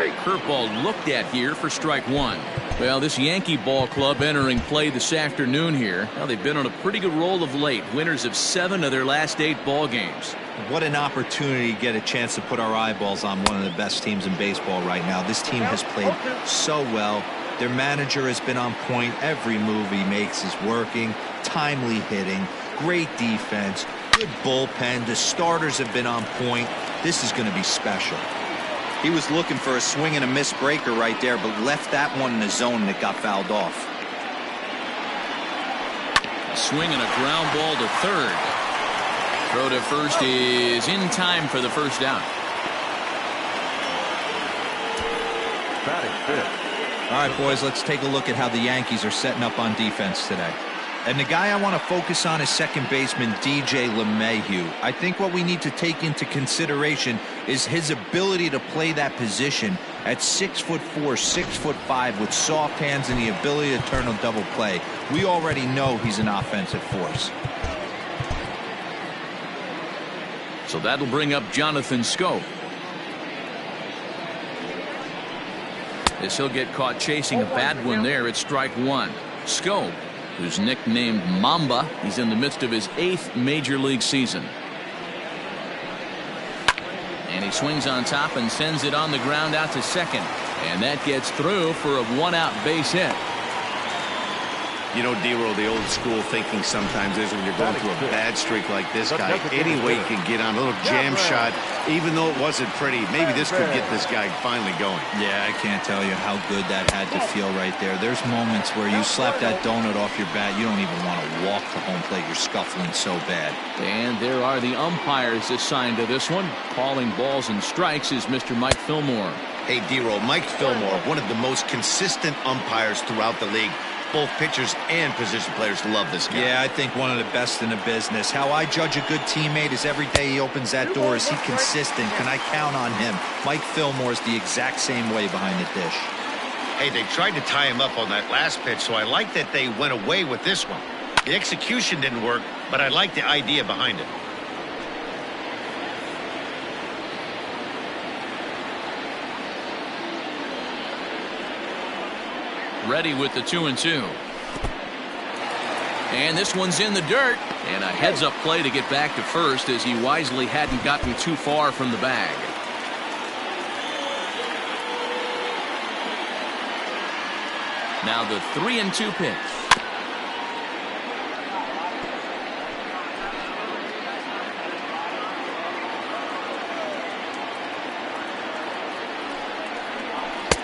Curveball looked at here for strike one. Well, this Yankee ball club entering play this afternoon here. Well, they've been on a pretty good roll of late. Winners of 7 of their last 8 ball games. What an opportunity to get a chance to put our eyeballs on one of the best teams in baseball right now. This team has played so well. Their manager has been on point. Every move he makes is working. Timely hitting, great defense, good bullpen. The starters have been on point. This is going to be special. He was looking for a swing and a miss breaker right there, but left that one in the zone that got fouled off. A swing and a ground ball to third. Throw to first is in time for the first down. Batting fifth. All right, boys, let's take a look at how the Yankees are setting up on defense today. And the guy I want to focus on is second baseman DJ LeMahieu. I think what we need to take into consideration is his ability to play that position at 6'4", 6'5", with soft hands and the ability to turn a double play. We already know he's an offensive force. So that'll bring up Jonathan Schoop. As he'll get caught chasing a bad one there at strike one. Schoop, who's nicknamed Mamba, he's in the midst of his 8th major league season. And he swings on top and sends it on the ground out to second. And that gets through for a 1-out base hit. You know, D-Roll, the old school thinking sometimes is when you're going through a bad streak like this guy, any way you can get on a little jam shot, even though it wasn't pretty, maybe this could get this guy finally going. Yeah, I can't tell you how good that had to feel right there. There's moments where you slap that donut off your bat, you don't even want to walk to home plate. You're scuffling so bad. And there are the umpires assigned to this one. Calling balls and strikes is Mr. Mike Fillmore. Hey, D-Roll, Mike Fillmore, one of the most consistent umpires throughout the league. Both pitchers and position players love this guy. Yeah, I think one of the best in the business. How I judge a good teammate is every day he opens that door. Is he consistent? Can I count on him? Mike Fillmore is the exact same way behind the dish. Hey, they tried to tie him up on that last pitch, so I like that they went away with this one. The execution didn't work, but I like the idea behind it. Ready with the 2-2. And this one's in the dirt. And a heads-up play to get back to first, as he wisely hadn't gotten too far from the bag. Now the 3-2 pitch.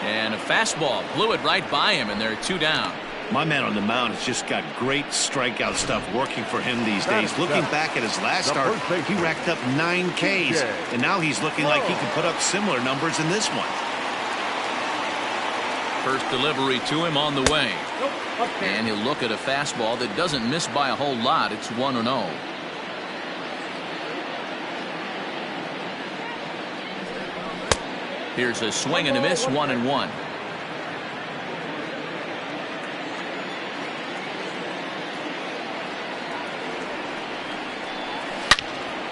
And a fastball blew it right by him, and they're 2 down. My man on the mound has just got great strikeout stuff working for him these days. Looking back at his last start, he racked up 9 Ks, and now he's looking like he can put up similar numbers in this one. First delivery to him on the way. And he'll look at a fastball that doesn't miss by a whole lot. It's 1-0. Here's a swing and a miss, 1-1.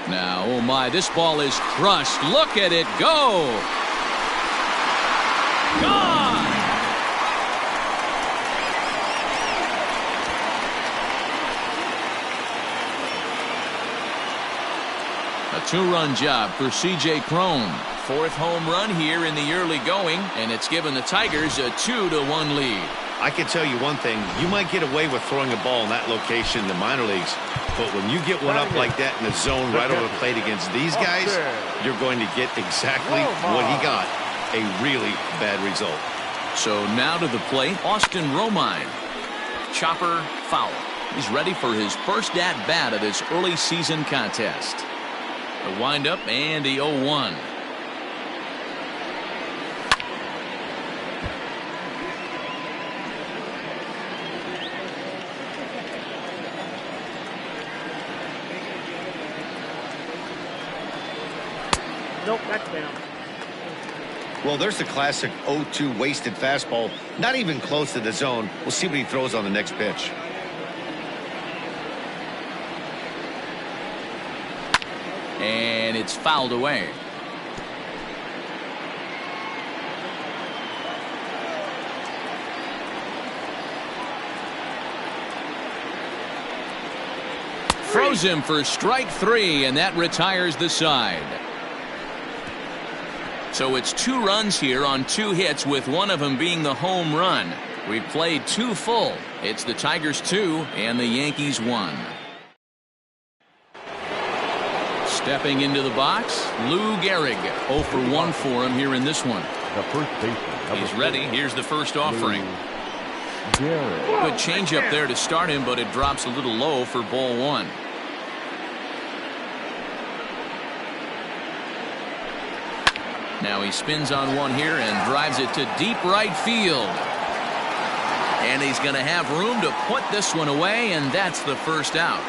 Now, oh my, this ball is crushed. Look at it go. Gone. A 2-run job for C.J. Cron. 4th home run here in the early going, and it's given the Tigers a 2-1 lead. I can tell you one thing, you might get away with throwing a ball in that location in the minor leagues, but when you get one up like that in the zone right over the plate against these guys, you're going to get exactly what he got, a really bad result. So now to the plate, Austin Romine. Chopper foul. He's ready for his first at-bat of this early season contest. The windup and the 0-1. Nope, that's down. Well, there's the classic 0-2 wasted fastball. Not even close to the zone. We'll see what he throws on the next pitch. And it's fouled away. throws him for strike 3, and that retires the side. So it's 2 runs here on 2 hits, with one of them being the home run. We've played 2 full. It's the Tigers 2 and the Yankees 1. Stepping into the box, Lou Gehrig. 0 for 1 for him here in this one. The first baseman. He's ready. Here's the first offering. Good changeup there to start him, but it drops a little low for ball 1. Now he spins on one here and drives it to deep right field. And he's going to have room to put this one away, and that's the first out.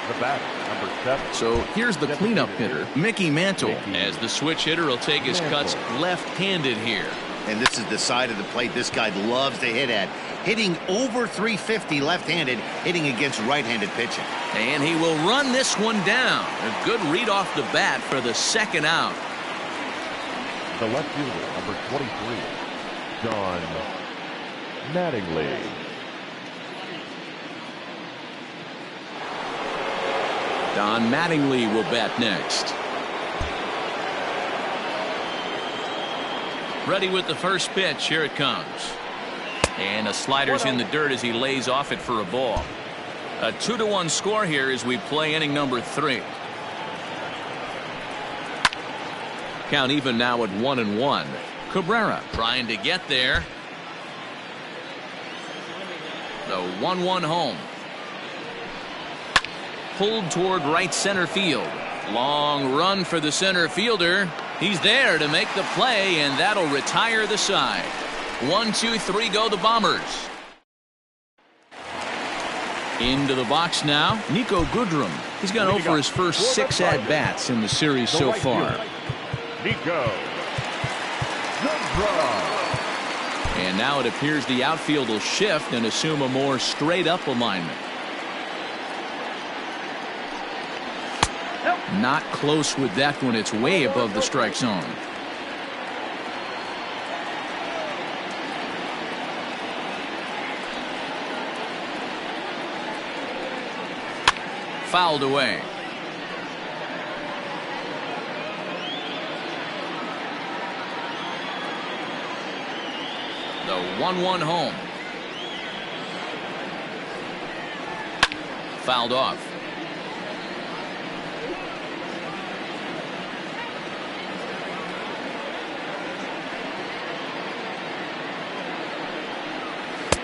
The batter, number 7. So here's the cleanup hitter, Mickey Mantle, as the switch hitter will take his cuts left-handed here. And this is the side of the plate this guy loves to hit at. Hitting over 350 left-handed, hitting against right-handed pitching. And he will run this one down. A good read off the bat for the second out. The left fielder, number 23, Don Mattingly. Don Mattingly will bat next. Ready with the first pitch. Here it comes. And a slider's in the dirt as he lays off it for a ball. A 2-1 score here as we play inning number 3. Count even now at 1-1. Cabrera trying to get there. The 1-1 home. Pulled toward right center field. Long run for the center fielder. He's there to make the play, and that'll retire the side. 1, 2, 3 go the Bombers. Into the box now, Nico Goodrum. He's gone over his first 6 at-bats in the series so far. Nico Goodrum. And now it appears the outfield will shift and assume a more straight-up alignment. Not close with that one. It's way above the strike zone. Fouled away. The 1-1 home. Fouled off.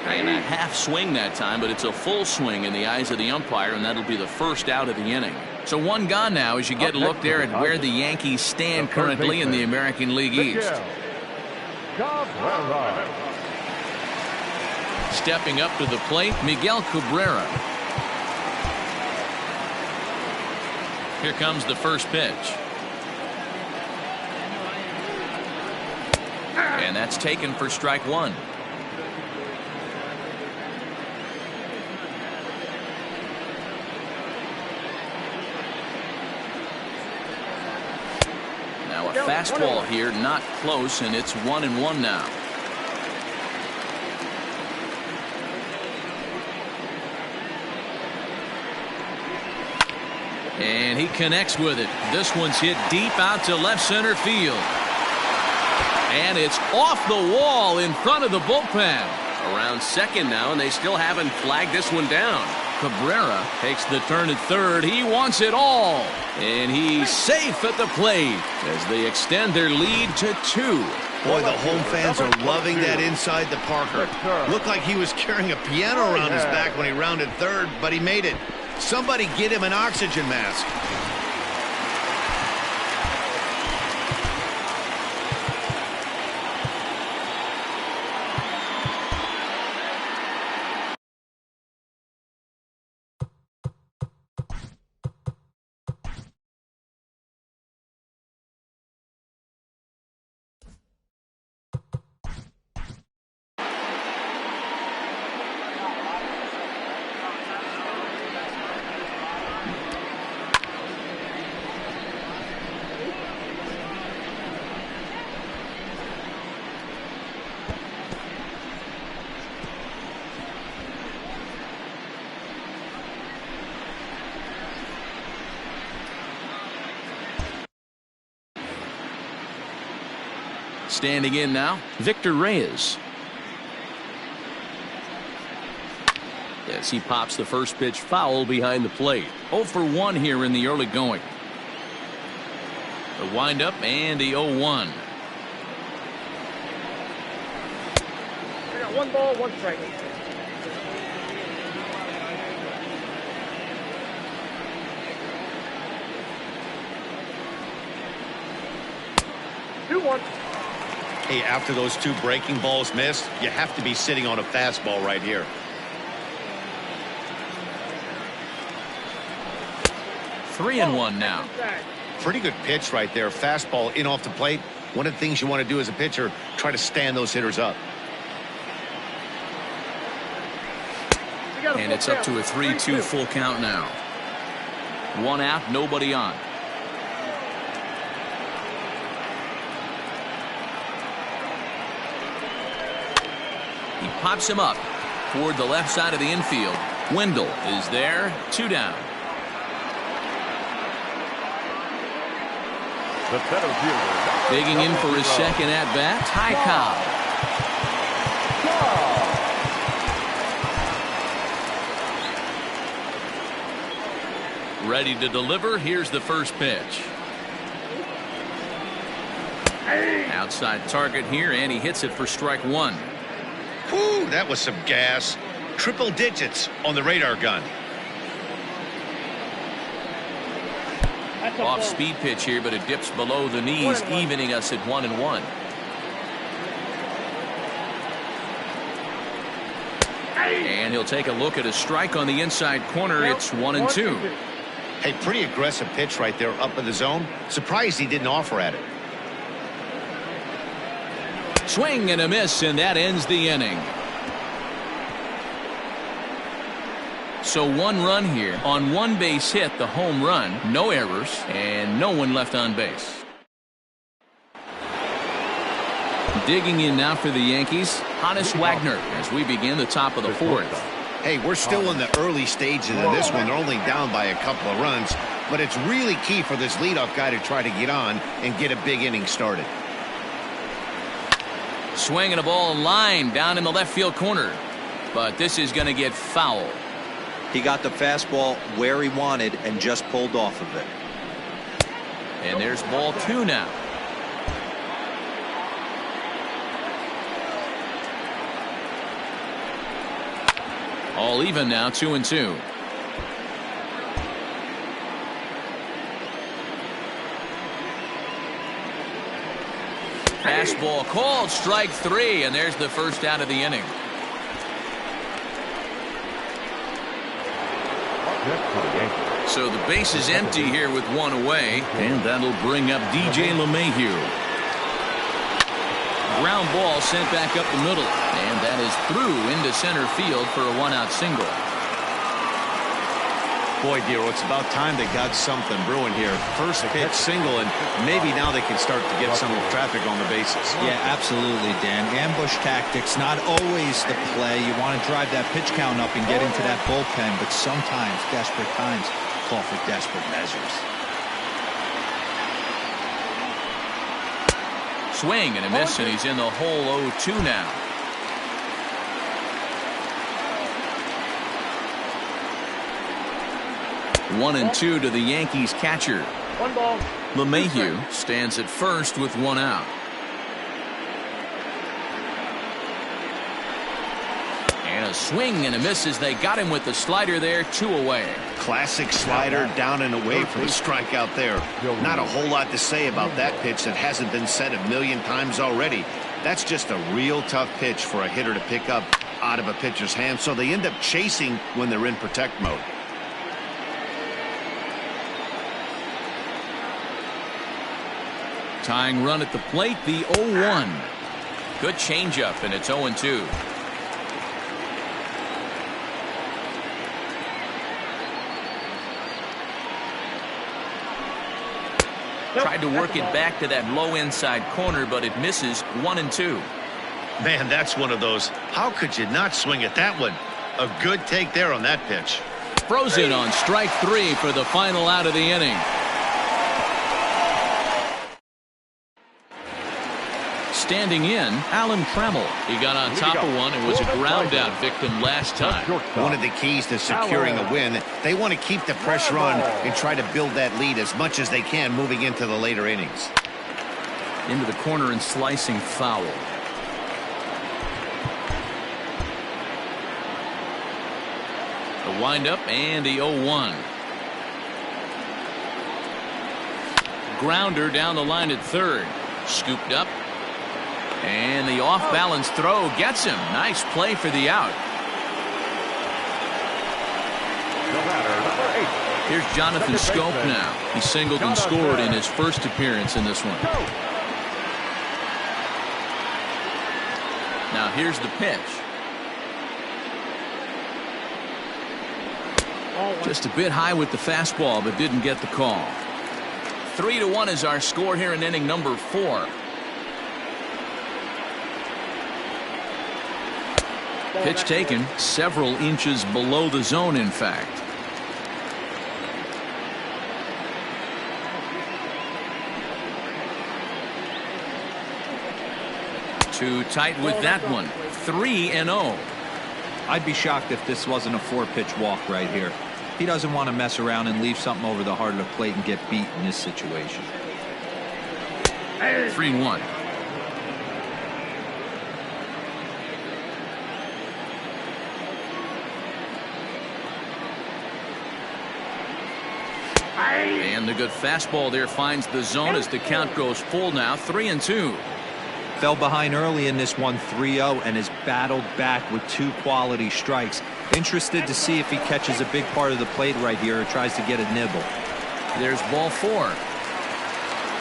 And a half swing that time, but it's a full swing in the eyes of the umpire, and that'll be the first out of the inning. So 1 gone now as you get a look there at where the Yankees stand currently in the American League East. Stepping up to the plate, Miguel Cabrera. Here comes the first pitch. And that's taken for strike 1. Now a fastball here, not close, and it's 1-1 now. And he connects with it. This one's hit deep out to left center field. And it's off the wall in front of the bullpen. Around second now, and they still haven't flagged this one down. Cabrera takes the turn at third. He wants it all. And he's safe at the plate as they extend their lead to 2. Boy, the home fans are loving that inside the Parker. Looked like he was carrying a piano around his back when he rounded third, but he made it. Somebody get him an oxygen mask. Standing in now, Victor Reyes. As he pops the first pitch foul behind the plate. 0 for 1 here in the early going. The windup and the 0-1. I got 1 ball, 1 strike. Hey, after those 2 breaking balls missed, you have to be sitting on a fastball right here. 3-1 now. Pretty good pitch right there. Fastball in off the plate. One of the things you want to do as a pitcher, try to stand those hitters up. And it's up to a 3-2 full count now. 1 out, nobody on. He pops him up toward the left side of the infield. Wendell is there, 2 down. The center fielder. Digging in for his second at-bat, Ty Cobb. Ready to deliver. Here's the first pitch. Outside target here, and he hits it for strike 1. Whew, that was some gas. Triple digits on the radar gun. Off speed pitch here, but it dips below the knees, evening us at 1-1. And he'll take a look at a strike on the inside corner. It's 1-2. Hey, pretty aggressive pitch right there up in the zone. Surprised he didn't offer at it. Swing and a miss, and that ends the inning. So 1 run here on 1 base hit, the home run, no errors, and no one left on base. Digging in now for the Yankees, Honus Wagner as we begin the top of the 4th. Hey, we're still in the early stages of this one. They're only down by a couple of runs, but it's really key for this leadoff guy to try to get on and get a big inning started. Swinging a ball line down in the left field corner, but this is going to get foul. He got the fastball where he wanted and just pulled off of it. And there's ball 2 now. All even now, 2-2. Fastball called, strike 3, and there's the first out of the inning. So the base is empty here with 1 away, and that'll bring up DJ LeMahieu. Ground ball sent back up the middle, and that is through into center field for a 1-out single. Boy, Dero, it's about time they got something brewing here. First pitch single, and maybe now they can start to get some traffic on the bases. Yeah, absolutely, Dan. Ambush tactics, not always the play. You want to drive that pitch count up and get into that bullpen, but sometimes desperate times call for desperate measures. Swing and a miss, and he's in the hole 0-2 now. One and 2 to the Yankees catcher. 1 ball. LeMahieu stands at first with 1 out. And a swing and a miss as they got him with the slider there, 2 away. Classic slider down and away for the strikeout there. Not a whole lot to say about that pitch that hasn't been said a million times already. That's just a real tough pitch for a hitter to pick up out of a pitcher's hand, so they end up chasing when they're in protect mode. Tying run at the plate, the 0-1. Good changeup, and it's 0-2. Tried to work it back to that low inside corner, but it misses. 1-2. Man, that's one of those. How could you not swing at that one? A good take there on that pitch. Frozen on strike 3 for the final out of the inning. Standing in, Alan Trammell. He got on top of one and was a ground out victim last time. One of the keys to securing a win, they want to keep the pressure on and try to build that lead as much as they can moving into the later innings. Into the corner and slicing foul. The windup and the 0-1. Grounder down the line at third. Scooped up. And the off-balance throw gets him. Nice play for the out. Here's Jonathan Scope now. He singled and scored in his first appearance in this one. Now here's the pitch. Just a bit high with the fastball, but didn't get the call. 3-1 is our score here in inning number 4. Pitch taken several inches below the zone, in fact. Too tight with that one. 3-0. I'd be shocked if this wasn't a 4-pitch walk right here. He doesn't want to mess around and leave something over the heart of the plate and get beat in this situation. 3-1. And the good fastball there finds the zone as the count goes full now. 3-2. Fell behind early in this one 3-0 and has battled back with 2 quality strikes. Interested to see if he catches a big part of the plate right here or tries to get a nibble. There's ball 4.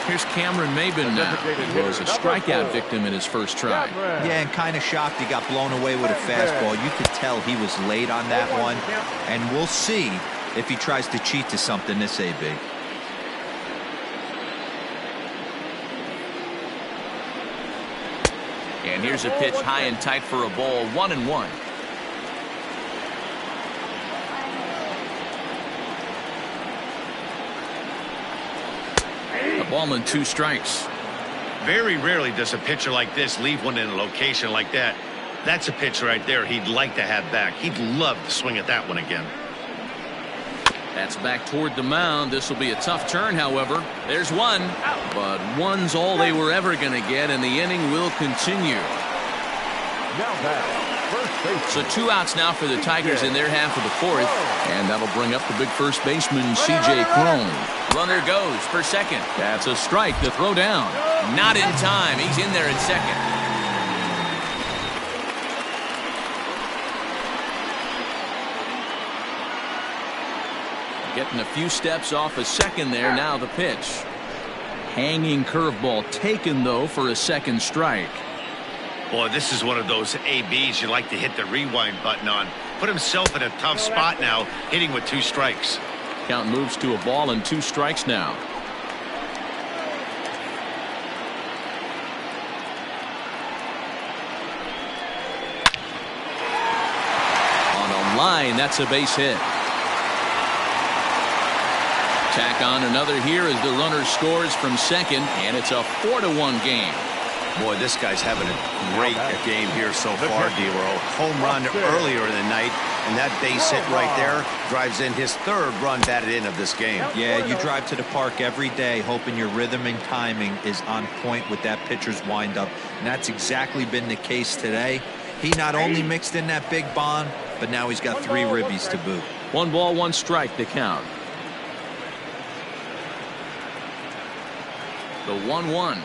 Here's Cameron Maben now. He was a strikeout victim in his first try. Yeah, and kind of shocked he got blown away with a fastball. You could tell he was late on that one. And we'll see if he tries to cheat to something this AB. And here's a pitch high and tight for a ball. 1-1. A ball and 2 strikes. Very rarely does a pitcher like this leave one in a location like that. That's a pitch right there he'd like to have back. He'd love to swing at that one again. That's back toward the mound. This will be a tough turn, however. There's one, but one's all they were ever going to get, and the inning will continue. So 2 outs now for the Tigers in their half of the 4th, and that'll bring up the big first baseman, C.J. Cron. Runner goes for second. That's a strike. The throw down. Not in time. He's in there at second. Getting a few steps off a second there. Now the pitch. Hanging curveball taken, though, for a second strike. Boy, this is one of those ABs you like to hit the rewind button on. Put himself in a tough spot now, hitting with 2 strikes. Count moves to a ball and 2 strikes now. On a line, that's a base hit. Tack on another here as the runner scores from second, and it's a 4-1 game. Boy, this guy's having a great game here so far, D-Row. Home run earlier in the night, and that base hit right there drives in his 3rd run batted in of this game. Yeah, you drive to the park every day hoping your rhythm and timing is on point with that pitcher's windup, and that's exactly been the case today. He not only mixed in that big bomb, but now he's got 3 ribbies to boot. 1 ball, 1 strike to count. The 1-1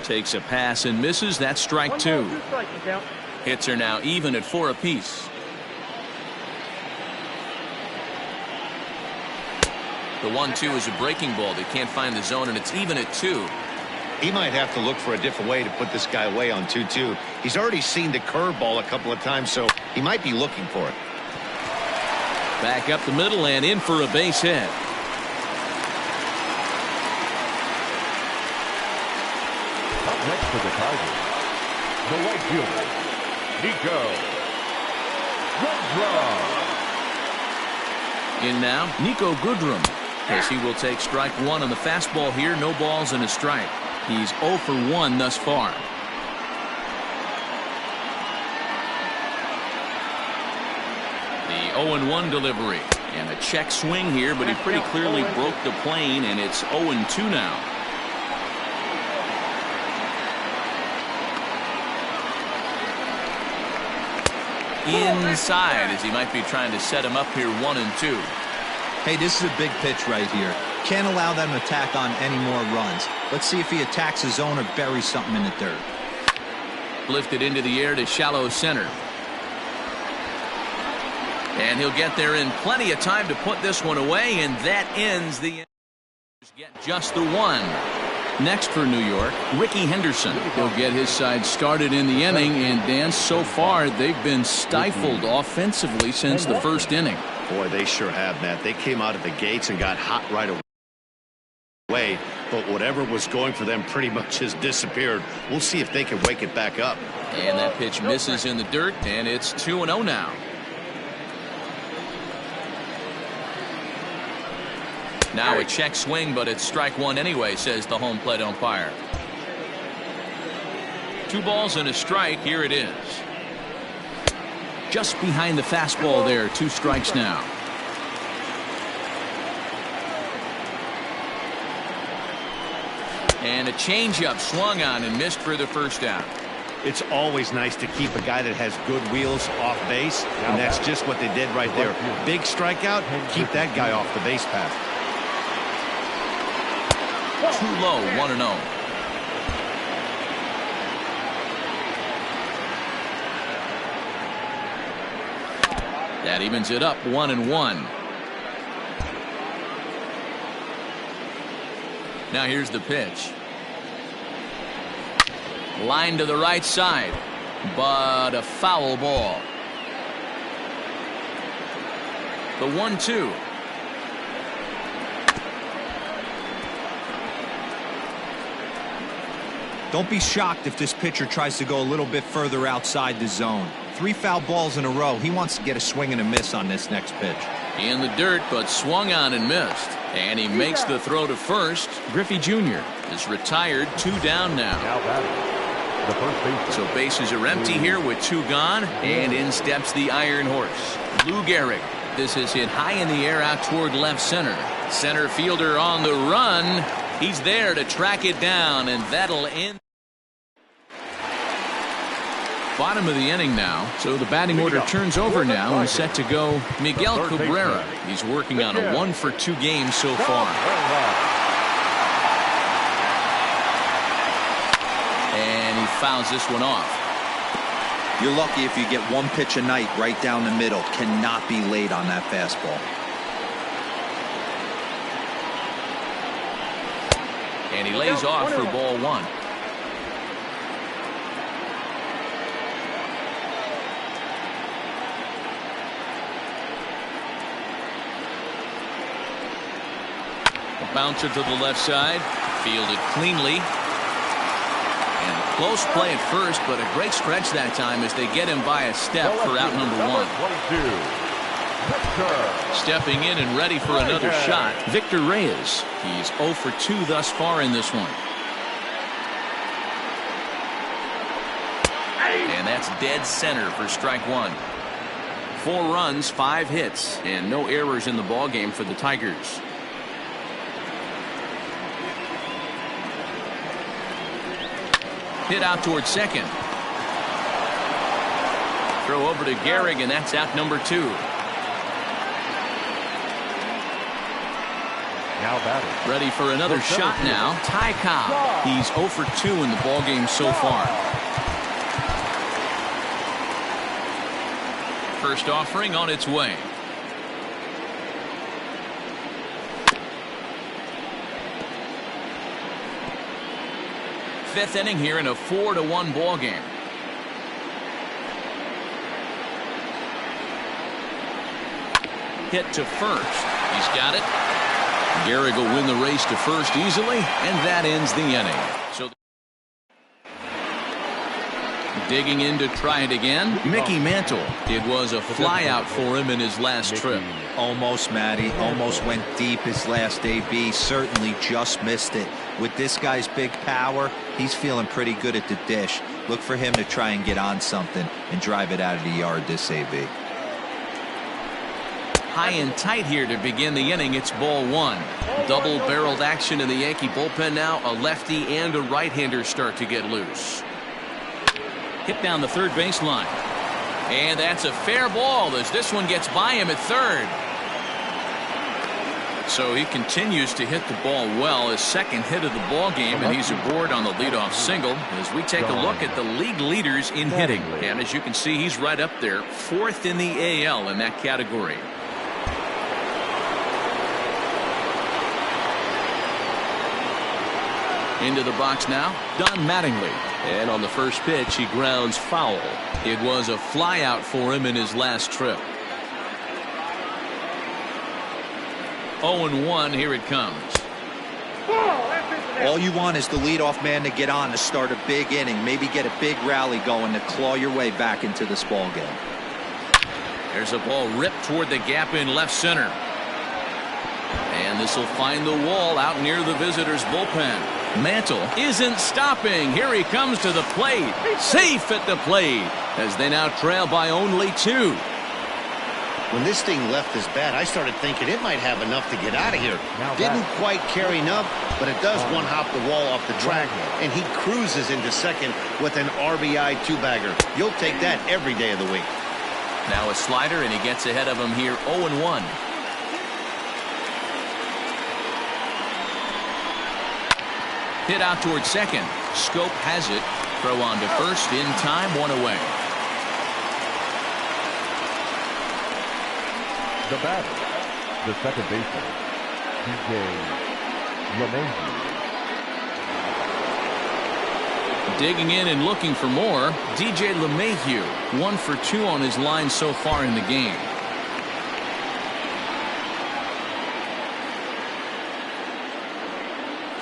takes a pass and misses. That's strike 2. Hits are now even at 4 apiece. The 1-2 is a breaking ball. They can't find the zone, and it's even at 2. He might have to look for a different way to put this guy away on 2-2. He's already seen the curveball a couple of times, so he might be looking for it. Back up the middle and in for a base hit. Next for the Tigers, the right fielder, Nico Goodrum. In now, Nico Goodrum, as he will take strike 1 on the fastball here. No balls and a strike. He's 0 for 1 thus far. The 0-1 delivery. And a check swing here, but he pretty clearly broke the plane, and it's 0-2 now. Inside, as he might be trying to set him up here 1-2. Hey, this is a big pitch right here. Can't allow them to tack on any more runs. Let's see if he attacks his zone or buries something in the dirt. Lifted into the air to shallow center. And he'll get there in plenty of time to put this one away, and that ends the inning. Get just the one. Next for New York, Ricky Henderson. He'll get his side started in the inning, and Dan, so far they've been stifled offensively since the first inning. Boy, they sure have, Matt. They came out of the gates and got hot right away, but whatever was going for them pretty much has disappeared. We'll see if they can wake it back up. And that pitch misses in the dirt, and it's 2-0 now. Now a check swing, but it's strike one anyway, says the home plate umpire. 2 balls and a strike. Here it is. Just behind the fastball there. 2 strikes now. And a changeup swung on and missed for the first out. It's always nice to keep a guy that has good wheels off base, and that's just what they did right there. Big strikeout, keep that guy off the base path. Too low, 1-0. That evens it up, 1-1. Now here's the pitch. Line to the right side, but a foul ball. The 1-2. Don't be shocked if this pitcher tries to go a little bit further outside the zone. 3 foul balls in a row. He wants to get a swing and a miss on this next pitch. In the dirt, but swung on and missed. And he makes the throw to first. Griffey Jr. is retired. 2 down now. The first baseman. So bases are empty here with 2 gone. And in steps the Iron Horse, Lou Gehrig. This is hit high in the air out toward left center. Center fielder on the run. He's there to track it down, and that'll end. Bottom of the inning now, so the batting order turns over now and set to go Miguel Cabrera. He's working on a 1-for-2 game so far. And he fouls this one off. You're lucky if you get 1 pitch a night right down the middle. Cannot be late on that fastball. And he lays off for ball 1. A bouncer to the left side, fielded cleanly. And a close play at first, but a great stretch that time as they get him by a step for out number 1. Stepping in and ready for another shot, Victor Reyes. He's 0 for 2 thus far in this one. And that's dead center for strike 1. 4 runs, 5 hits, and no errors in the ballgame for the Tigers. Hit out towards second. Throw over to Gehrig, and that's out number 2. Now batting. Ready for another shot now. Ty Cobb. He's 0 for 2 in the ballgame so far. First offering on its way. Fifth inning here in a 4-1 ball game. Hit to first. He's got it. Gehrig will win the race to first easily, and that ends the inning. So digging in to try it again, Mickey Mantle. It was a fly out for him in his last trip. Almost, Matty. Almost went deep his last AB. Certainly just missed it. With this guy's big power, he's feeling pretty good at the dish. Look for him to try and get on something and drive it out of the yard this AB. high and tight here to begin the inning. It's ball one. Double-barreled action in the Yankee bullpen now. A lefty and a right-hander start to get loose. Hit down the third baseline. And that's a fair ball as this one gets by him at third. So he continues to hit the ball well. His second hit of the ball game, and he's aboard on the leadoff single as we take a look at the league leaders in hitting. And as you can see, he's right up there, fourth in the AL in that category. Into the box now, Don Mattingly. And on the first pitch, he grounds foul. It was a flyout for him in his last trip. 0-1, here it comes. All you want is the leadoff man to get on to start a big inning, maybe get a big rally going to claw your way back into this ball game. There's a ball ripped toward the gap in left center. And this will find the wall out near the visitors' bullpen. Mantle isn't stopping. Here he comes to the plate. Safe at the plate as they now trail by only 2. When this thing left his bat, I started thinking it might have enough to get out of here. Didn't quite carry enough, but it does one-hop the wall off the track, and he cruises into second with an RBI two-bagger. You'll take that every day of the week. Now a slider, and he gets ahead of him here, 0-1. Hit out towards second. Scope has it. Throw on to first in time, 1 away. The batter, the second baseman, DJ LeMahieu. Digging in and looking for more, DJ LeMahieu, 1 for 2 on his line so far in the game.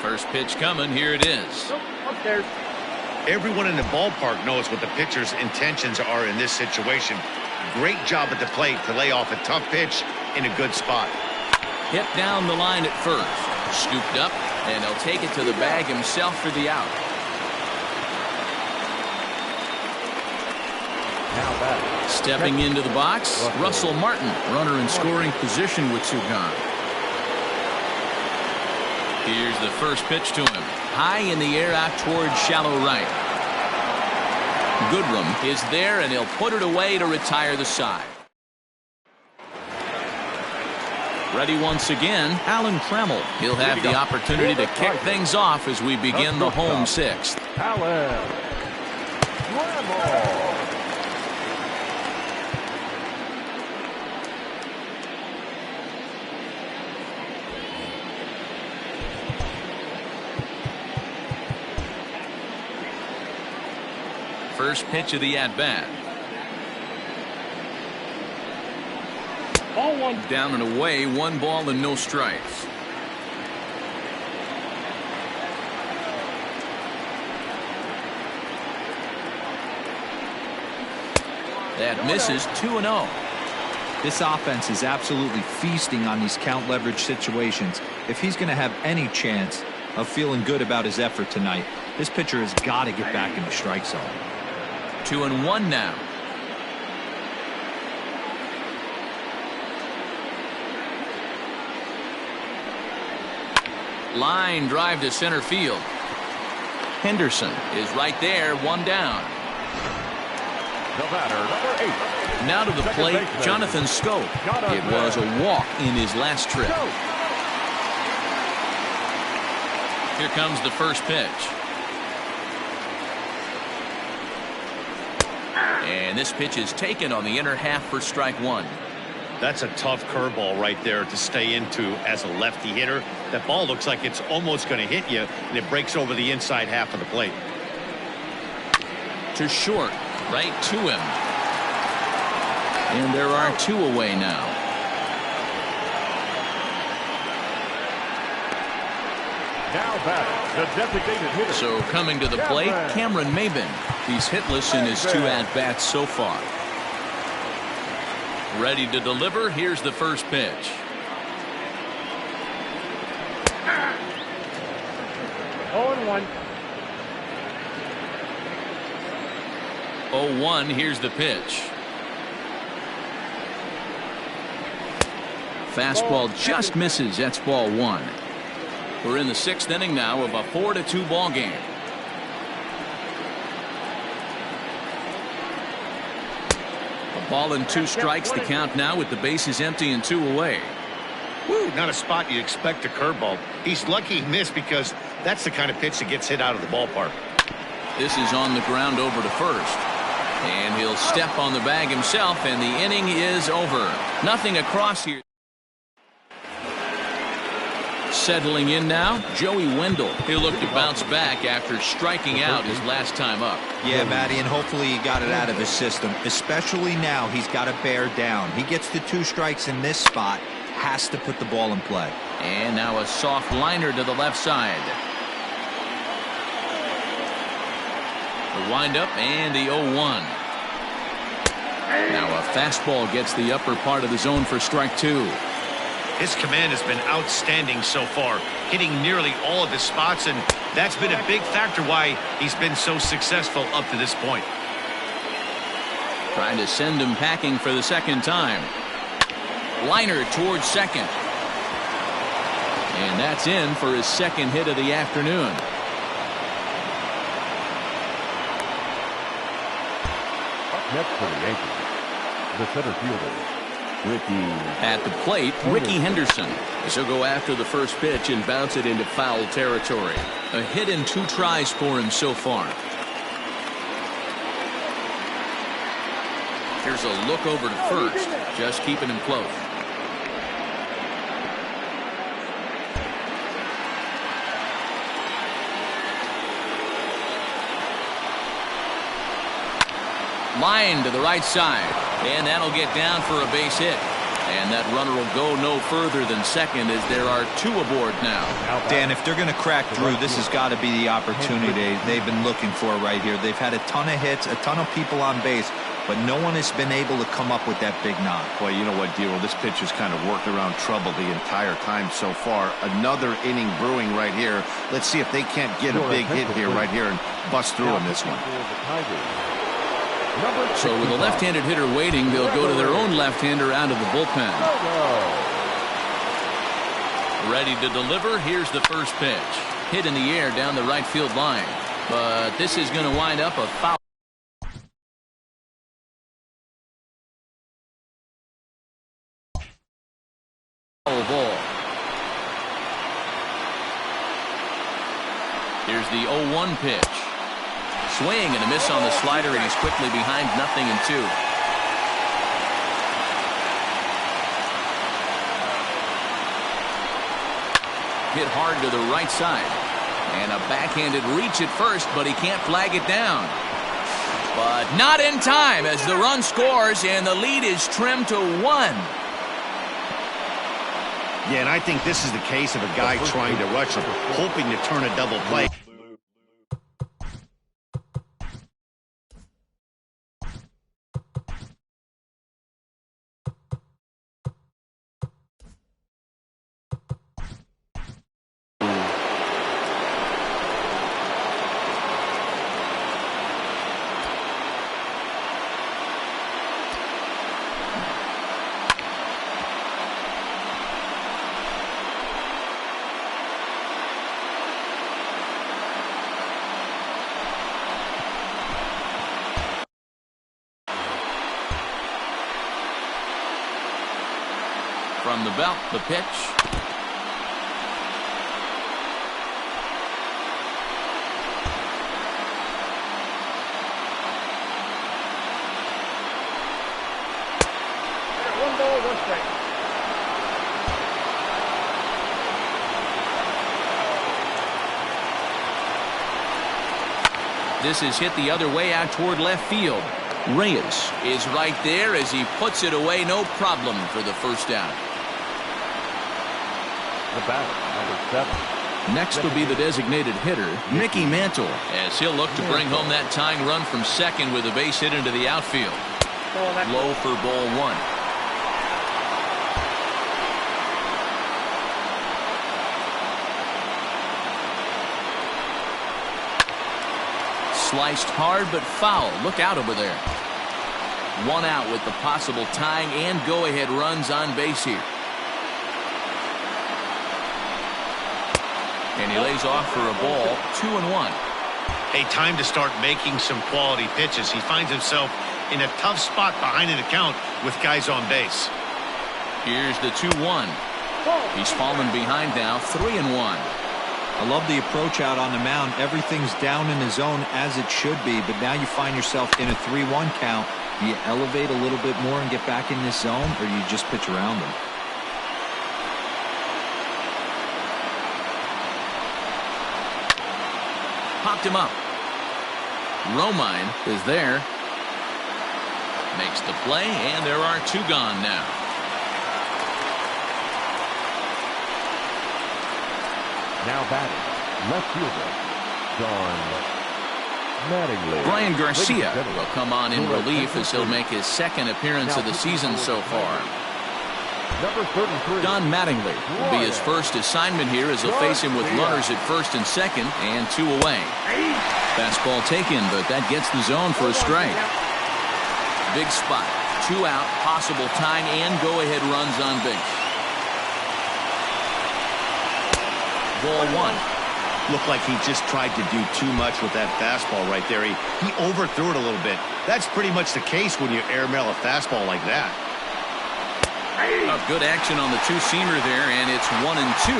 First pitch coming, here it is. Upstairs. Everyone in the ballpark knows what the pitcher's intentions are in this situation. Great job at the plate to lay off a tough pitch in a good spot. Hit down the line at first. Scooped up, and he'll take it to the bag himself for the out. Now batter. Stepping into the box, Russell Martin, runner in scoring position with 2 gone. Here's the first pitch to him. High in the air out towards shallow right. Goodrum is there, and he'll put it away to retire the side. Ready once again, Alan Trammell. He'll have the opportunity to kick things off as we begin the home 6th. Alan Trammell. First pitch of the at-bat. Ball 1. Down and away, 1 ball and no strikes. That misses, 2-0. This offense is absolutely feasting on these count leverage situations. If he's going to have any chance of feeling good about his effort tonight, this pitcher has got to get back in the strike zone. 2-1 now. Line drive to center field. Henderson is right there, 1 down. The batter, number 8. Now to the plate, Jonathan Scope. It was a walk in his last trip. Here comes the first pitch. And this pitch is taken on the inner half for strike 1. That's a tough curveball right there to stay into as a lefty hitter. That ball looks like it's almost going to hit you, and it breaks over the inside half of the plate. To short, right to him. And there are 2 away now. Now batter, the designated hitter. So coming to the plate, Cameron Maben. He's hitless in his 2 at-bats so far. Ready to deliver. Here's the first pitch. 0-1. 0-1. Here's the pitch. fastball just misses. That's ball one. We're in the 6th inning now of a 4-2 ball game. A ball and 2 strikes the count now with the bases empty and 2 away. Woo, not a spot you'd expect a curveball. He's lucky he missed because that's the kind of pitch that gets hit out of the ballpark. This is on the ground over to first. And he'll step on the bag himself, and the inning is over. Nothing across here. Settling in now, Joey Wendell. He'll look to bounce back after striking out his last time up. Yeah, Matty, and hopefully he got it out of his system. Especially now, he's got to bear down. He gets the 2 strikes in this spot, has to put the ball in play. And now a soft liner to the left side. The windup and the 0-1. Now a fastball gets the upper part of the zone for strike 2. His command has been outstanding so far, hitting nearly all of his spots, and that's been a big factor why he's been so successful up to this point. Trying to send him packing for the 2nd time. Liner towards second. And that's in for his 2nd hit of the afternoon. Next for the Yankees, the center fielder, Ricky. At the plate, Ricky Henderson. He'll go after the first pitch and bounce it into foul territory. A hit in 2 tries for him so far. Here's a look over to first, just keeping him close. Line to the right side, and that'll get down for a base hit. And that runner will go no further than second as there are 2 aboard now. Dan, if they're going to crack Drew, this has got to be the opportunity they've been looking for right here. They've had a ton of hits, a ton of people on base, but no one has been able to come up with that big knock. Well, you know what, Dero, this pitcher's kind of worked around trouble the entire time so far. Another inning brewing right here. Let's see if they can't get a big hit here right here and bust through in this one. So with a left-handed hitter waiting, they'll go to their own left-hander out of the bullpen. Ready to deliver. Here's the first pitch. Hit in the air down the right field line. But this is going to wind up a foul. Ball. Here's the 0-1 pitch. Swing and a miss on the slider, and he's quickly behind 0-2. Hit hard to the right side. And a backhanded reach at first, but he can't flag it down. But not in time as the run scores, and the lead is trimmed to 1. Yeah, and I think this is the case of a guy trying to rush him, hoping to turn a double play. From the belt, the pitch. One ball, one strike. This is hit the other way out toward left field. Reyes is right there as he puts it away, no problem for the first out. The batter, number 7. Next will be the designated hitter, Mickey Mantle, as he'll look to bring home that tying run from second with a base hit into the outfield. Low for ball 1. Sliced hard but foul. Look out over there. 1 out with the possible tying and go-ahead runs on base here. And he lays off for a ball, 2-1. A time to start making some quality pitches. He finds himself in a tough spot behind an account with guys on base. Here's the 2-1. He's fallen behind now, 3-1. I love the approach out on the mound. Everything's down in the zone as it should be, but now you find yourself in a 3-1 count. Do you elevate a little bit more and get back in this zone, or you just pitch around them? Popped him up. Romine is there. Makes the play, and there are 2 gone now. Now batting, left fielder, Don Mattingly. Brian Garcia will come on in relief as he'll make his 2nd appearance of the season so far. Number 33. Don Mattingly will be his first assignment here as he'll face him with runners at first and second and 2 away. Fastball taken, but that gets the zone for a strike. Big spot, 2 out, possible tying and go-ahead runs on base. Ball 1. Looked like he just tried to do too much with that fastball right there. He overthrew it a little bit. That's pretty much the case when you airmail a fastball like that. Good action on the 2-seamer there, and it's 1-2.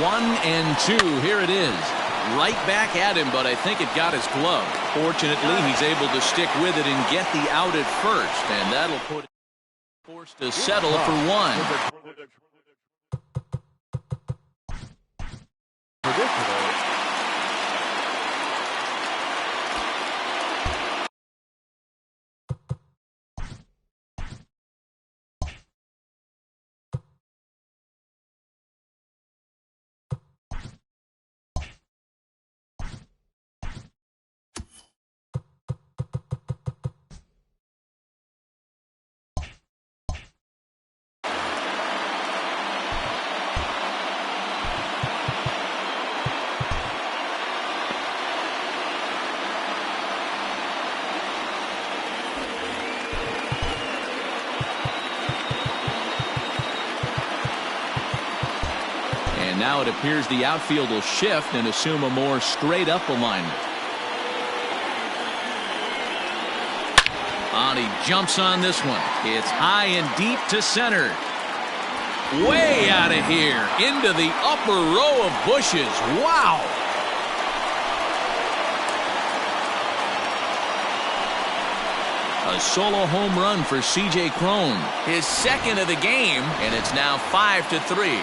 1-2. Here it is. Right back at him, but I think it got his glove. Fortunately, he's able to stick with it and get the out at first, and that'll put it forced to settle for 1. Now it appears the outfield will shift and assume a more straight-up alignment. And he jumps on this one. It's high and deep to center. Way out of here into the upper row of bushes. Wow! A solo home run for C.J. Cron. His 2nd of the game, and it's now 5-3.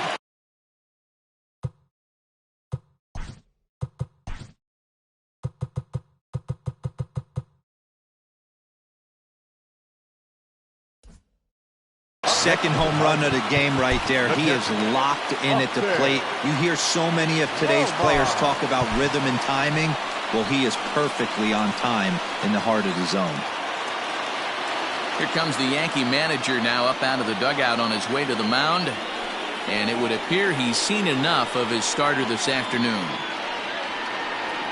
Second home run of the game right there. He is locked in at the plate. You hear so many of today's players talk about rhythm and timing. Well, he is perfectly on time in the heart of the zone. Here comes the Yankee manager now up out of the dugout on his way to the mound. And it would appear he's seen enough of his starter this afternoon.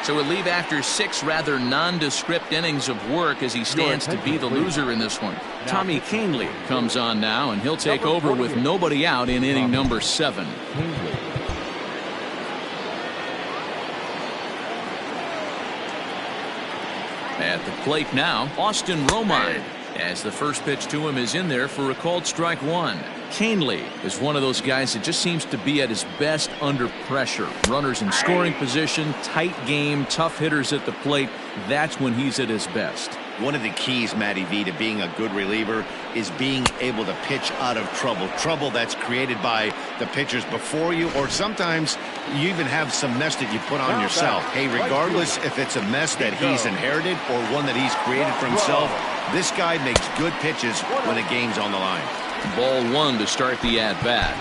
So we'll leave after 6 rather nondescript innings of work as he stands to be the loser in this one. Tommy Canely comes on now, and he'll take over with nobody out in inning number 7. At the plate now, Austin Romine, as the first pitch to him is in there for a called strike 1. Canely is one of those guys that just seems to be at his best under pressure. Runners in scoring position, tight game, tough hitters at the plate. That's when he's at his best. One of the keys, Matty V, to being a good reliever is being able to pitch out of trouble. Trouble that's created by the pitchers before you, or sometimes you even have some mess that you put on yourself. Hey, regardless if it's a mess that he's inherited or one that he's created for himself, this guy makes good pitches when a game's on the line. Ball 1 to start the at-bat.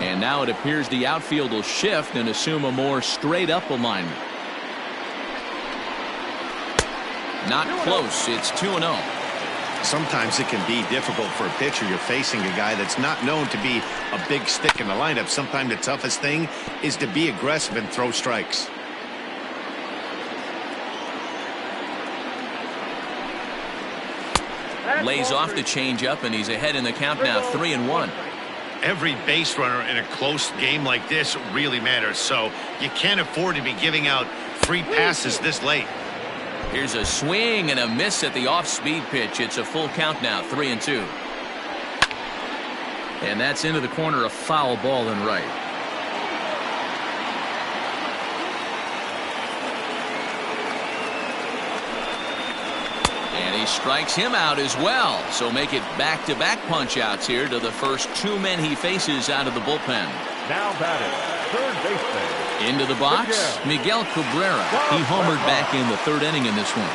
And now it appears the outfield will shift and assume a more straight-up alignment. Not close. It's 2-0. Sometimes it can be difficult for a pitcher. You're facing a guy that's not known to be a big stick in the lineup. Sometimes the toughest thing is to be aggressive and throw strikes. Lays off the changeup, and he's ahead in the count now, 3-1. Every base runner in a close game like this really matters, so you can't afford to be giving out free passes this late. Here's a swing and a miss at the off-speed pitch. It's a full count now, 3-2. And that's into the corner, a foul ball and right. And he strikes him out as well. So make it back-to-back punch-outs here to the first two men he faces out of the bullpen. Now batting, third baseman. Into the box, Miguel Cabrera. He homered back in the third inning in this one.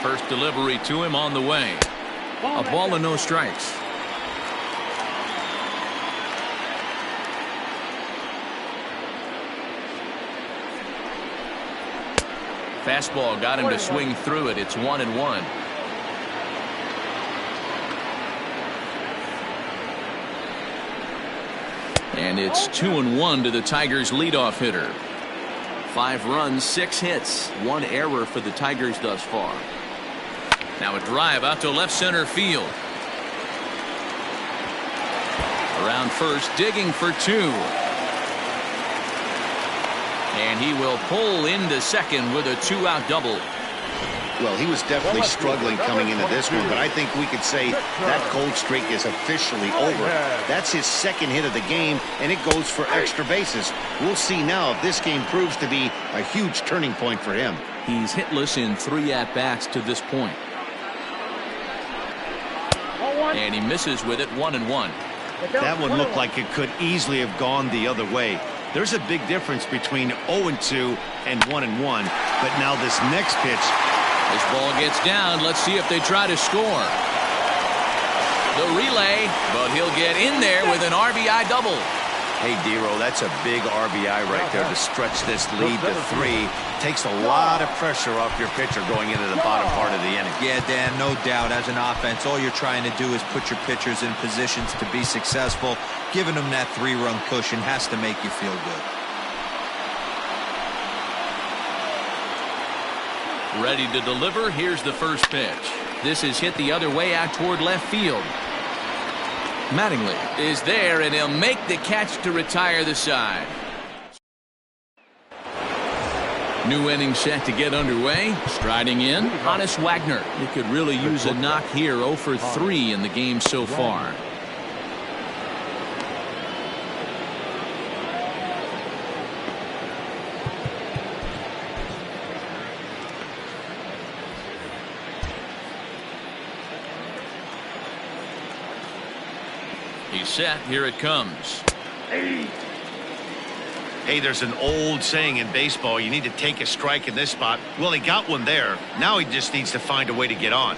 First delivery to him on the way. A ball and no strikes. Fastball got him to swing through it. It's 1-1. And it's 2-1 to the Tigers' leadoff hitter. 5 runs, 6 hits, 1 error for the Tigers thus far. Now a drive out to left center field. Around first, digging for 2. And he will pull into second with a 2-out double. Well, he was definitely struggling coming into this one, but I think we could say that cold streak is officially over. That's his second hit of the game, and it goes for extra bases. We'll see now if this game proves to be a huge turning point for him. He's hitless in 3 at-bats to this point. And he misses with it, 1-1. That one looked like it could easily have gone the other way. There's a big difference between 0-2 and 1-1, but now this next pitch. This ball gets down. Let's see if they try to score. The relay, but he'll get in there with an RBI double. Hey, Dero, that's a big RBI right there to stretch this lead to 3. Takes a lot of pressure off your pitcher going into the bottom part of the inning. Yeah, Dan, no doubt. As an offense, all you're trying to do is put your pitchers in positions to be successful. Giving them that 3-run cushion has to make you feel good. Ready to deliver. Here's the first pitch. This is hit the other way out toward left field. Mattingly is there, and he'll make the catch to retire the side. New inning set to get underway. Striding in, Honus Wagner. He could really use a knock here. 0 for 3 in the game so far. He's set. Here it comes. Hey, there's an old saying in baseball, you need to take a strike in this spot. Well, he got one there. Now he just needs to find a way to get on.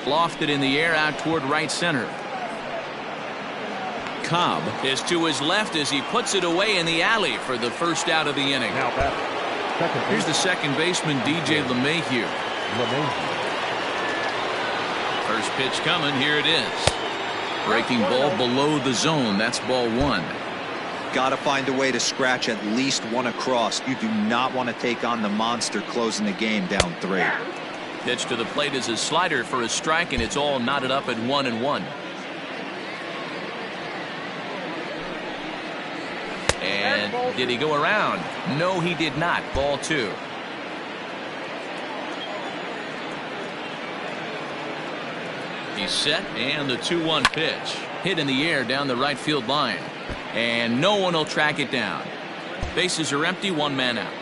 Lofted in the air out toward right center. Cobb is to his left as he puts it away in the alley for the first out of the inning. Now batting, Here's the second baseman, DJ LeMahieu. First pitch coming. Here it is. Breaking ball below the zone. That's ball 1. Got to find a way to scratch at least one across. You do not want to take on the monster closing the game down 3. Pitch to the plate is a slider for a strike, and it's all knotted up at 1-1. And did he go around? No, he did not. Ball 2. He's set, and the 2-1 pitch. Hit in the air down the right field line. And no one will track it down. Bases are empty, 1 man out.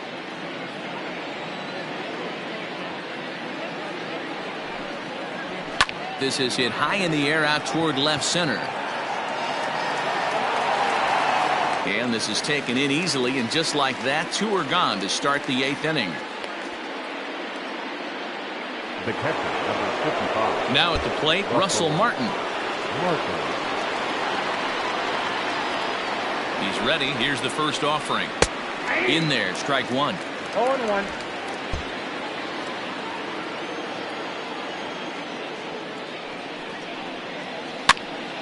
This is hit high in the air out toward left center. And this is taken in easily, and just like that, 2 are gone to start the 8th inning. the catcher, number 55. Now at the plate, Russell Martin. He's ready. Here's the first offering. In there, strike 1. 0-1.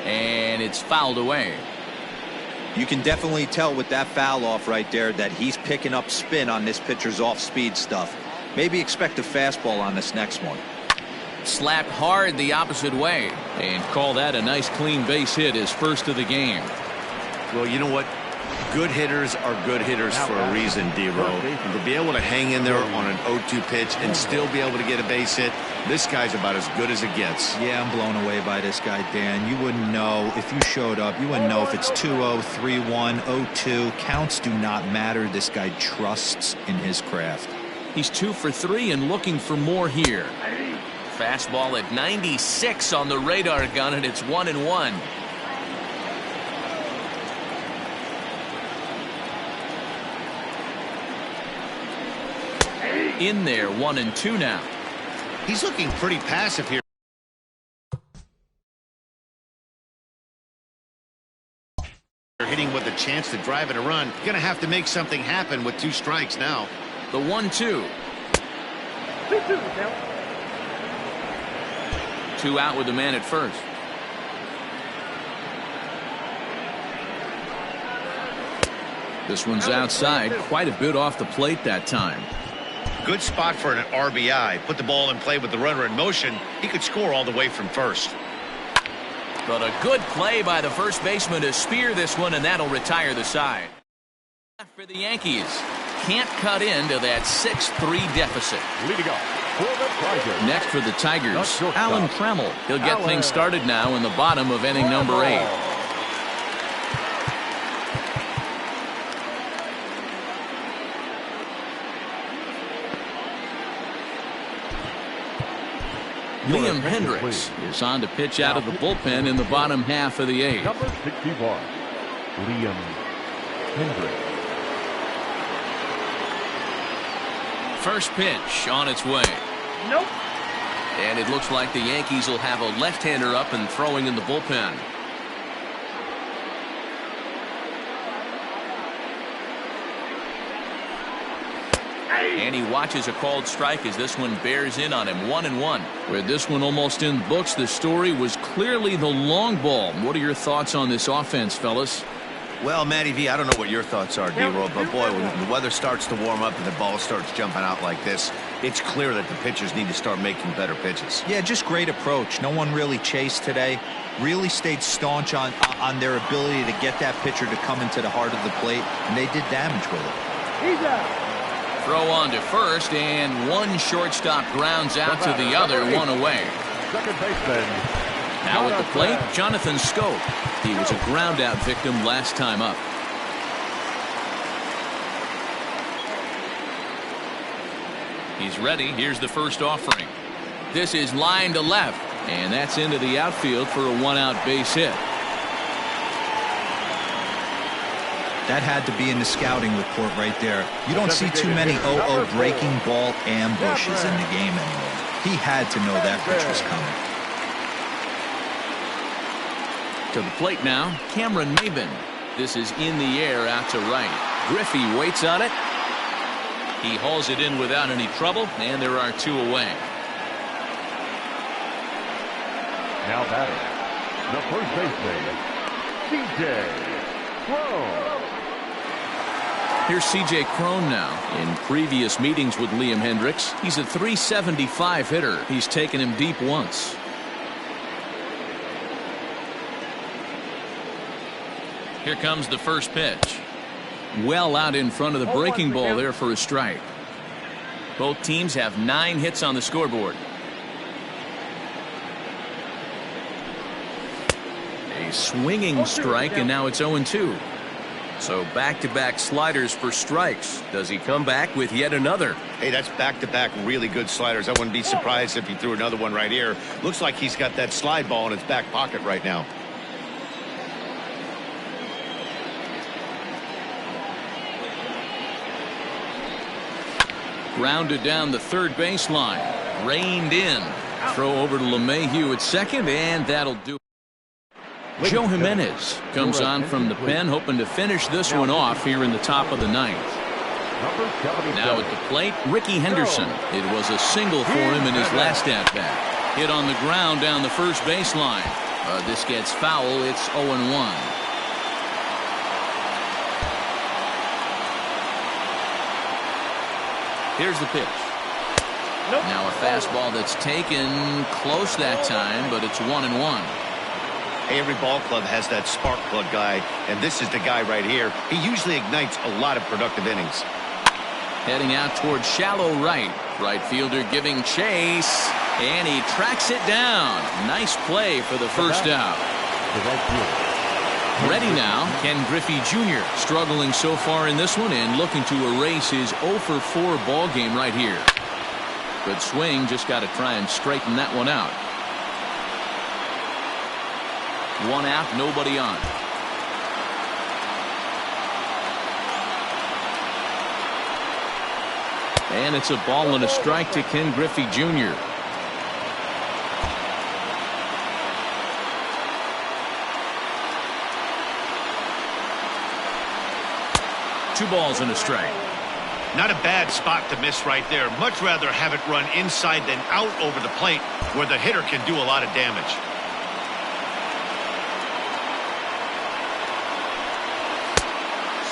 And it's fouled away. You can definitely tell with that foul off right there that he's picking up spin on this pitcher's off-speed stuff. Maybe expect a fastball on this next one. Slapped hard the opposite way. And call that a nice clean base hit, his first of the game. Well, you know what? Good hitters are good hitters for a reason, D-Row. And to be able to hang in there on an 0-2 pitch and still be able to get a base hit, this guy's about as good as it gets. Yeah, I'm blown away by this guy, Dan. You wouldn't know if you showed up. You wouldn't know if it's 2-0, 3-1, 0-2. Counts do not matter. This guy trusts in his craft. He's 2 for 3 and looking for more here. Fastball at 96 on the radar gun, and it's 1-1. In there, 1-2 now. He's looking pretty passive here. Hitting with a chance to drive it a run. Going to have to make something happen with 2 strikes now. The 1-2. 2 out with the man at first. This one's outside, quite a bit off the plate that time. Good spot for an RBI. Put the ball in play with the runner in motion. He could score all the way from first. But a good play by the first baseman to spear this one, and that'll retire the side. For the Yankees, can't cut into that 6-3 deficit. Leading off for the Tigers. Next for the Tigers, Alan Trammell. He'll get things started now in the bottom of inning number 8. Liam Hendricks is on to pitch out of the bullpen in the bottom half of the 8th. Number 61, Liam Hendricks. First pitch on its way. Nope. And it looks like the Yankees will have a left-hander up and throwing in the bullpen. And he watches a called strike as this one bears in on him. 1-1. With this one almost in the books, the story was clearly the long ball. What are your thoughts on this offense, fellas? Well, Matty V, I don't know what your thoughts are, D-Roll, but boy, when the weather starts to warm up and the ball starts jumping out like this, it's clear that the pitchers need to start making better pitches. Yeah, just great approach. No one really chased today. Really stayed staunch on their ability to get that pitcher to come into the heart of the plate, and they did damage with it. He's out. Throw on to first, and one shortstop grounds out to the other, 1 away. Second baseman. Now at the plate, Jonathan Scope. He was a ground out victim last time up. He's ready. Here's the first offering. This is line to left, and that's into the outfield for a 1-out base hit. That had to be in the scouting report right there. You don't see too many 0-0 breaking ball ambushes in the game anymore. He had to know that pitch was coming. To the plate now, Cameron Maben. This is in the air out to right. Griffey waits on it. He hauls it in without any trouble, and there are 2 away. Now batting, the first baseman, C.J. Crone. Here's C.J. Crone now. In previous meetings with Liam Hendricks, he's a .375 hitter. He's taken him deep once. Here comes the first pitch. Well out in front of the breaking ball there for a strike. Both teams have 9 hits on the scoreboard. A swinging strike, and now it's 0-2. So back-to-back sliders for strikes. Does he come back with yet another? Hey, that's back-to-back really good sliders. I wouldn't be surprised if he threw another one right here. Looks like he's got that slide ball in his back pocket right now. Grounded down the third baseline. Reined in. Throw over to LeMahieu at second, and that'll do it. Joe Jimenez comes on from the pen, hoping to finish this one off here in the top of the 9th. Now at the plate, Ricky Henderson. It was a single for him in his last at-bat. Hit on the ground down the first baseline. This gets foul. It's 0-1. Here's the pitch. Now a fastball that's taken close that time, but it's 1-1. Every ball club has that spark plug guy, and this is the guy right here. He usually ignites a lot of productive innings. Heading out towards shallow right. Right fielder giving chase, and he tracks it down. Nice play for the first out. Ready now, Ken Griffey Jr. struggling so far in this one and looking to erase his 0-for-4 ball game right here. Good swing, just got to try and straighten that one out. 1 out, nobody on. And it's a ball and a strike to Ken Griffey Jr. Two balls and a strike. Not a bad spot to miss right there. Much rather have it run inside than out over the plate where the hitter can do a lot of damage.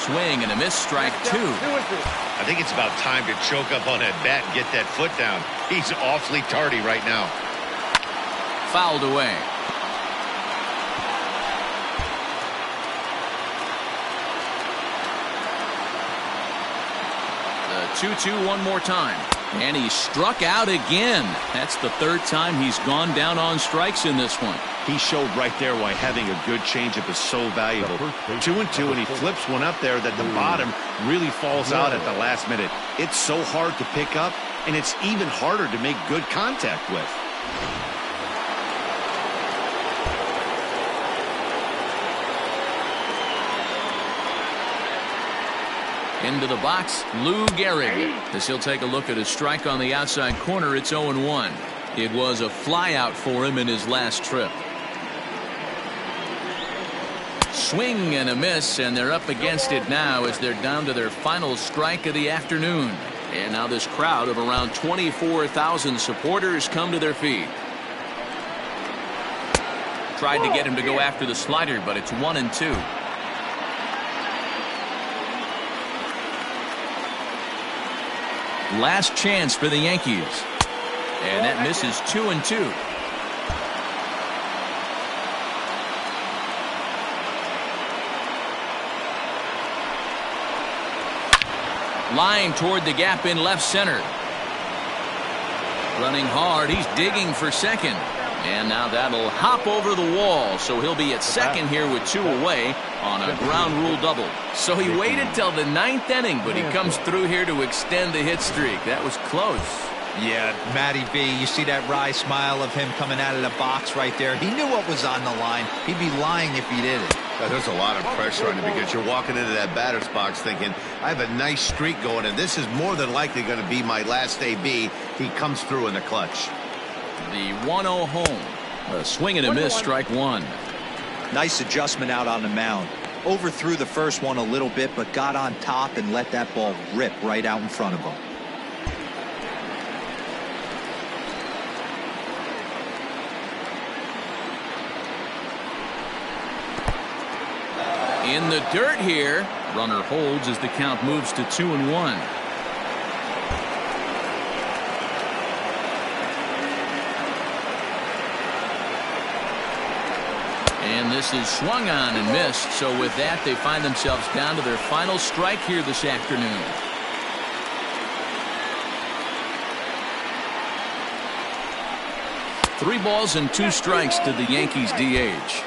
Swing and a miss, strike 2. I think it's about time to choke up on that bat and get that foot down. He's awfully tardy right now. Fouled away. The 2-2 one more time. And he struck out again. That's the third time he's gone down on strikes in this one. He showed right there why having a good changeup is so valuable. 2-2, and he flips one up there that the bottom really falls out at the last minute. It's so hard to pick up, and it's even harder to make good contact with. Into the box, Lou Gehrig. As he'll take a look at his strike on the outside corner, it's 0-1. It was a flyout for him in his last trip. Swing and a miss, and they're up against it now as they're down to their final strike of the afternoon. And now this crowd of around 24,000 supporters come to their feet. Tried to get him to go after the slider, but it's 1-2. Last chance for the Yankees. And that misses 2-2. Line toward the gap in left center. Running hard. He's digging for second. And now that'll hop over the wall. So he'll be at second here with 2 away on a ground rule double. So he waited till the 9th inning, but he comes through here to extend the hit streak. That was close. Yeah, Matty B, you see that wry smile of him coming out of the box right there. He knew what was on the line. He'd be lying if he didn't. There's a lot of pressure on him because you're walking into that batter's box thinking, I have a nice streak going, and this is more than likely going to be my last AB. He comes through in the clutch. The 1-0 home. A swing and a miss, strike 1. Nice adjustment out on the mound. Overthrew the first one a little bit, but got on top and let that ball rip right out in front of him. In the dirt here. Runner holds as the count moves to 2-1. And this is swung on and missed. So with that, they find themselves down to their final strike here this afternoon. Three balls and 2 strikes to the Yankees DH.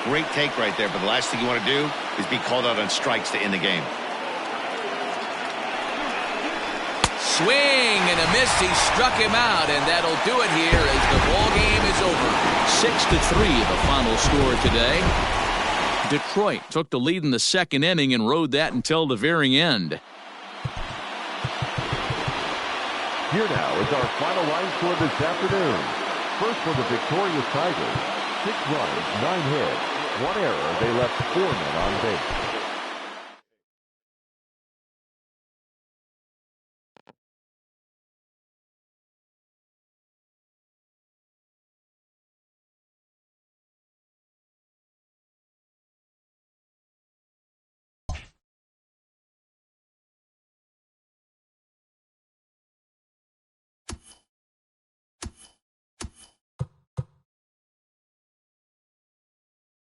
Great take right there, but the last thing you want to do is be called out on strikes to end the game. Swing and a miss. He struck him out, and that'll do it here as the ball game is over. 6-3 the final score today. Detroit took the lead in the second inning and rode that until the very end. Here now is our final line score this afternoon. First for the victorious Tigers, 6 runs, 9 hits, 1 error. They left 4 men on base.